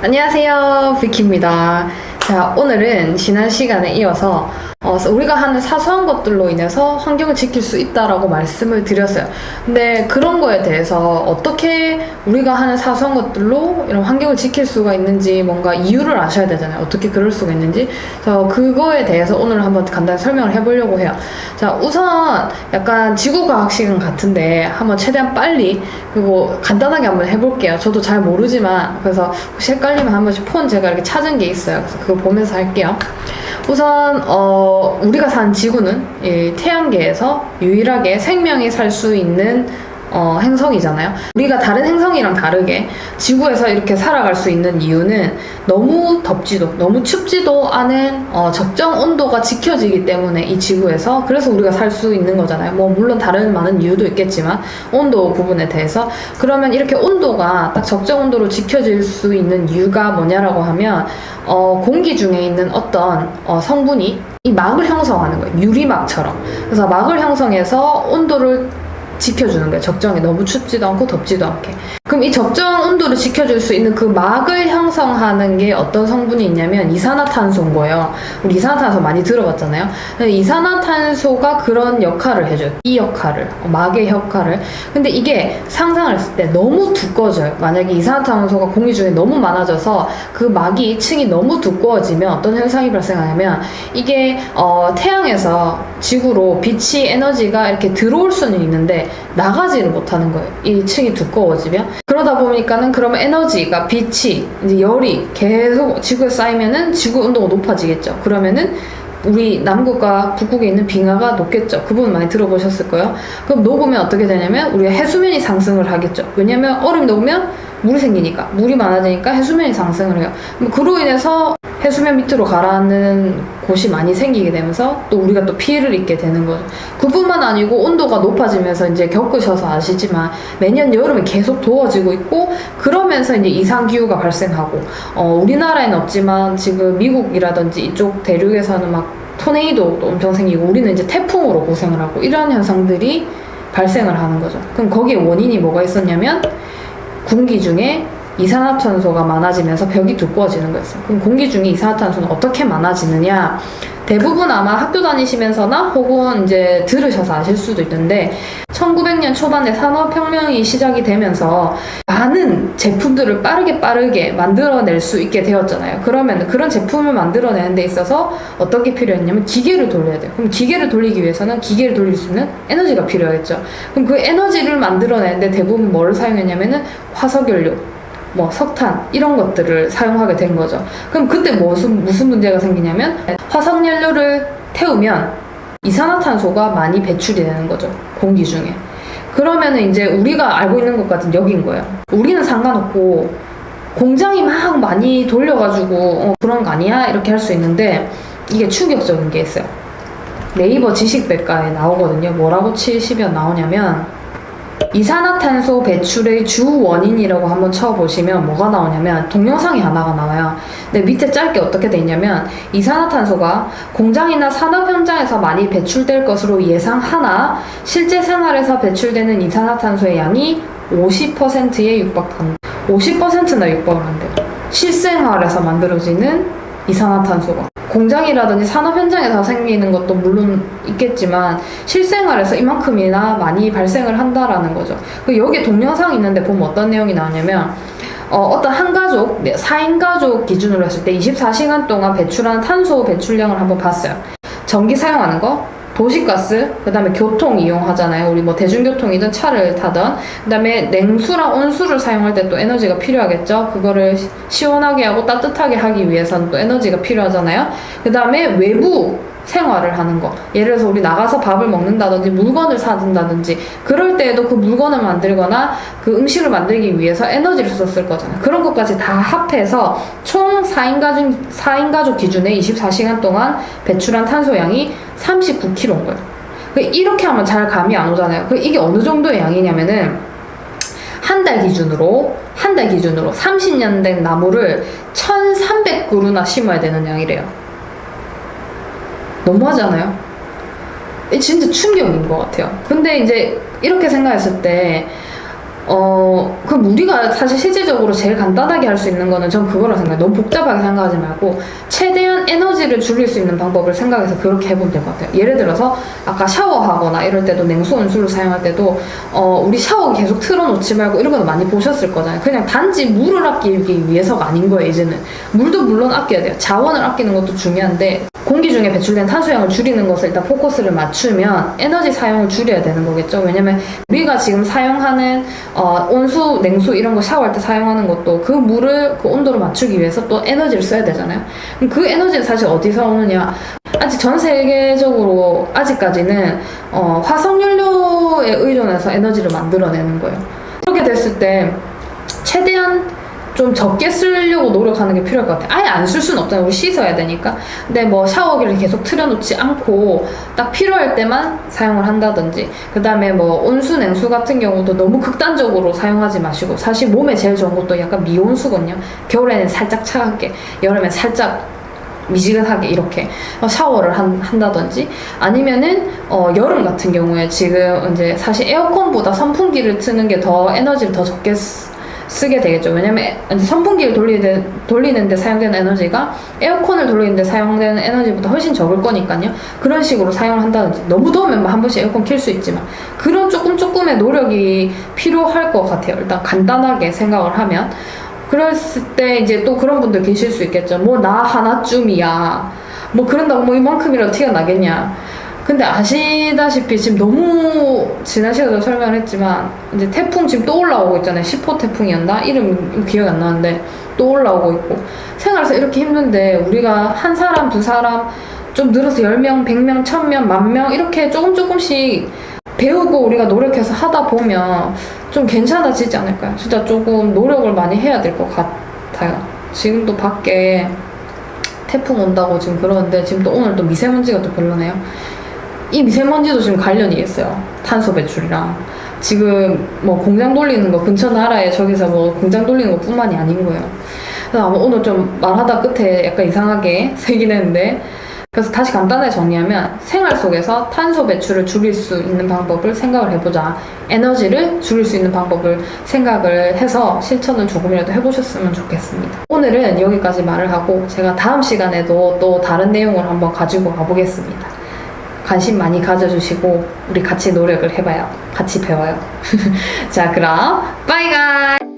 안녕하세요, 비키입니다. 자, 오늘은 지난 시간에 이어서 우리가 하는 사소한 것들로 인해서 환경을 지킬 수 있다라고 말씀을 드렸어요. 근데 그런 거에 대해서 어떻게 우리가 하는 사소한 것들로 이런 환경을 지킬 수가 있는지 뭔가 이유를 아셔야 되잖아요. 어떻게 그럴 수가 있는지. 그래서 그거에 대해서 오늘 한번 간단히 설명을 해보려고 해요. 자, 우선 약간 지구과학 시간 같은데 한번 최대한 빨리 그리고 간단하게 한번 해볼게요. 저도 잘 모르지만 그래서 혹시 헷갈리면 한 번씩 폰 제가 이렇게 찾은 게 있어요. 그래서 그거 보면서 할게요. 우선 우리가 사는 지구는 이 태양계에서 유일하게 생명이 살 수 있는 행성이잖아요. 우리가 다른 행성이랑 다르게 지구에서 이렇게 살아갈 수 있는 이유는 너무 덥지도 너무 춥지도 않은 적정 온도가 지켜지기 때문에 이 지구에서 그래서 우리가 살 수 있는 거잖아요. 뭐 물론 다른 많은 이유도 있겠지만 온도 부분에 대해서 그러면 이렇게 온도가 딱 적정 온도로 지켜질 수 있는 이유가 뭐냐라고 하면 공기 중에 있는 어떤 성분이 이 막을 형성하는 거예요. 유리막처럼. 그래서 막을 형성해서 온도를 지켜주는 거예요. 적정히 너무 춥지도 않고 덥지도 않게. 그럼 이 적정 온도를 지켜줄 수 있는 그 막을 형성하는 게 어떤 성분이 있냐면 이산화탄소인 거예요. 우리 이산화탄소 많이 들어봤잖아요. 이산화탄소가 그런 역할을 해줘요. 이 역할을, 막의 역할을. 근데 이게 상상을 했을 때 너무 두꺼워져요. 만약에 이산화탄소가 공기 중에 너무 많아져서 그 막이 층이 너무 두꺼워지면 어떤 현상이 발생하냐면 이게 태양에서 지구로 빛이 에너지가 이렇게 들어올 수는 있는데 나가지를 못하는 거예요. 이 층이 두꺼워지면. 그러다 보니까는 그러면 에너지가 빛이 이제 열이 계속 지구에 쌓이면은 지구 온도가 높아지겠죠. 그러면은 우리 남극과 북극에 있는 빙하가 녹겠죠. 그 부분 많이 들어보셨을 거예요. 그럼 녹으면 어떻게 되냐면 우리가 해수면이 상승을 하겠죠. 왜냐면 얼음이 녹으면 물이 생기니까 물이 많아지니까 해수면이 상승을 해요. 그로 인해서 해수면 밑으로 가라앉는 곳이 많이 생기게 되면서 또 우리가 또 피해를 입게 되는 거죠. 그뿐만 아니고 온도가 높아지면서 이제 겪으셔서 아시지만 매년 여름에 계속 더워지고 있고 그러면서 이제 이상기후가 발생하고 우리나라에는 없지만 지금 미국이라든지 이쪽 대륙에서는 막 토네이도도 엄청 생기고 우리는 이제 태풍으로 고생을 하고 이런 현상들이 발생을 하는 거죠. 그럼 거기에 원인이 뭐가 있었냐면 공기 중에 이산화탄소가 많아지면서 벽이 두꺼워지는 거였어요. 그럼 공기 중에 이산화탄소는 어떻게 많아지느냐? 대부분 아마 학교 다니시면서나 혹은 이제 들으셔서 아실 수도 있는데 1900년 초반에 산업혁명이 시작이 되면서 많은 제품들을 빠르게 만들어낼 수 있게 되었잖아요. 그러면 그런 제품을 만들어내는 데 있어서 어떤 게 필요했냐면 기계를 돌려야 돼요. 그럼 기계를 돌리기 위해서는 기계를 돌릴 수 있는 에너지가 필요하겠죠. 그럼 그 에너지를 만들어내는데 대부분 뭘 사용했냐면은 화석연료, 뭐 석탄 이런 것들을 사용하게 된 거죠. 그럼 그때 무슨 문제가 생기냐면 화석연료를 태우면 이산화탄소가 많이 배출이 되는 거죠. 공기 중에. 그러면은 이제 우리가 알고 있는 것과는 여긴 거예요. 우리는 상관없고 공장이 막 많이 돌려가지고 그런 거 아니야? 이렇게 할 수 있는데 이게 충격적인 게 있어요. 네이버 지식백과에 나오거든요. 뭐라고 치시면 나오냐면 이산화탄소 배출의 주 원인이라고 한번 쳐보시면 뭐가 나오냐면 동영상이 하나가 나와요. 근데 밑에 짧게 어떻게 돼 있냐면 이산화탄소가 공장이나 산업 현장에서 많이 배출될 것으로 예상하나 실제 생활에서 배출되는 이산화탄소의 양이 50%에 육박한다. 50%나 육박을 한대요. 실생활에서 만들어지는 이산화탄소가. 공장이라든지 산업 현장에서 생기는 것도 물론 있겠지만 실생활에서 이만큼이나 많이 발생을 한다라는 거죠. 여기 동영상이 있는데 보면 어떤 내용이 나오냐면 어떤 한 가족, 4인 가족 기준으로 했을 때 24시간 동안 배출한 탄소 배출량을 한번 봤어요. 전기 사용하는 거, 도시가스, 그 다음에 교통 이용하잖아요. 우리 뭐 대중교통이든 차를 타든. 그 다음에 냉수랑 온수를 사용할 때 또 에너지가 필요하겠죠. 그거를 시원하게 하고 따뜻하게 하기 위해서는 또 에너지가 필요하잖아요. 그 다음에 외부 생활을 하는 거. 예를 들어서 우리 나가서 밥을 먹는다든지 물건을 사든다든지 그럴 때에도 그 물건을 만들거나 그 음식을 만들기 위해서 에너지를 썼을 거잖아요. 그런 것까지 다 합해서 총 4인 가족 기준에 24시간 동안 배출한 탄소량이 39kg인 거예요. 이렇게 하면 잘 감이 안 오잖아요. 이게 어느 정도의 양이냐면은 한 달 기준으로 30년 된 나무를 1300그루나 심어야 되는 양이래요. 너무하지 않아요? 진짜 충격인 것 같아요. 근데 이제 이렇게 생각했을 때 그럼 우리가 사실 실질적으로 제일 간단하게 할 수 있는 거는 전 그거라 생각해요. 너무 복잡하게 생각하지 말고 최대한 에너지를 줄일 수 있는 방법을 생각해서 그렇게 해보면 될 것 같아요. 예를 들어서 아까 샤워하거나 이럴 때도 냉수, 온수를 사용할 때도 우리 샤워기 계속 틀어놓지 말고 이런 거 많이 보셨을 거잖아요. 그냥 단지 물을 아끼기 위해서가 아닌 거예요. 이제는 물도 물론 아껴야 돼요. 자원을 아끼는 것도 중요한데 공기 중에 배출된 탄소량을 줄이는 것을 일단 포커스를 맞추면 에너지 사용을 줄여야 되는 거겠죠. 왜냐면 우리가 지금 사용하는 온수, 냉수 이런 거 샤워할 때 사용하는 것도 그 물을 그 온도로 맞추기 위해서 또 에너지를 써야 되잖아요. 그럼 그 에너지는 사실 어디서 오느냐? 아직 전 세계적으로 아직까지는 화석연료에 의존해서 에너지를 만들어내는 거예요. 그렇게 됐을 때 최대한 좀 적게 쓰려고 노력하는 게 필요할 것 같아요. 아예 안 쓸 수는 없잖아요. 우리 씻어야 되니까. 근데 뭐 샤워기를 계속 틀어놓지 않고 딱 필요할 때만 사용을 한다든지, 그 다음에 뭐 온수, 냉수 같은 경우도 너무 극단적으로 사용하지 마시고, 사실 몸에 제일 좋은 것도 약간 미온수거든요. 겨울에는 살짝 차갑게, 여름엔 살짝 미지근하게 이렇게 샤워를 한다든지, 아니면은 여름 같은 경우에 지금 이제 사실 에어컨보다 선풍기를 트는 게 더 에너지를 더 적게 쓰게 되겠죠. 왜냐면 선풍기를 돌리는데 사용되는 에너지가 에어컨을 돌리는데 사용되는 에너지보다 훨씬 적을 거니까요. 그런 식으로 사용을 한다든지, 너무 더우면 한 번씩 에어컨 킬 수 있지만 그런 조금의 노력이 필요할 것 같아요. 일단 간단하게 생각을 하면. 그랬을 때 이제 또 그런 분들 계실 수 있겠죠. 뭐 나 하나쯤이야, 뭐 그런다고 뭐 이만큼이라도 티가 나겠냐. 근데 아시다시피 지금 너무 지난 시간에도 설명을 했지만 이제 태풍 지금 또 올라오고 있잖아요. 10호 태풍이었나? 이름 기억이 안 나는데 또 올라오고 있고, 생활에서 이렇게 힘든데 우리가 한 사람, 두 사람 좀 늘어서 10명, 100명, 1000명, 10,000명 이렇게 조금씩 배우고 우리가 노력해서 하다 보면 좀 괜찮아지지 않을까요? 진짜 조금 노력을 많이 해야 될 것 같아요. 지금도 밖에 태풍 온다고 지금 그러는데 지금 또 오늘 또 미세먼지가 또 별로네요. 이 미세먼지도 지금 관련이 있어요. 탄소 배출이랑. 지금 뭐 공장 돌리는 거, 근처 나라에 저기서 뭐 공장 돌리는 거 뿐만이 아닌 거예요. 그래서 아마 오늘 좀 말하다 끝에 약간 이상하게 새긴 했는데, 그래서 다시 간단하게 정리하면 생활 속에서 탄소 배출을 줄일 수 있는 방법을 생각을 해보자. 에너지를 줄일 수 있는 방법을 생각을 해서 실천을 조금이라도 해보셨으면 좋겠습니다. 오늘은 여기까지 말을 하고 제가 다음 시간에도 또 다른 내용을 한번 가지고 가보겠습니다. 관심 많이 가져주시고 우리 같이 노력을 해봐요. 같이 배워요. 자, 그럼 빠이가이.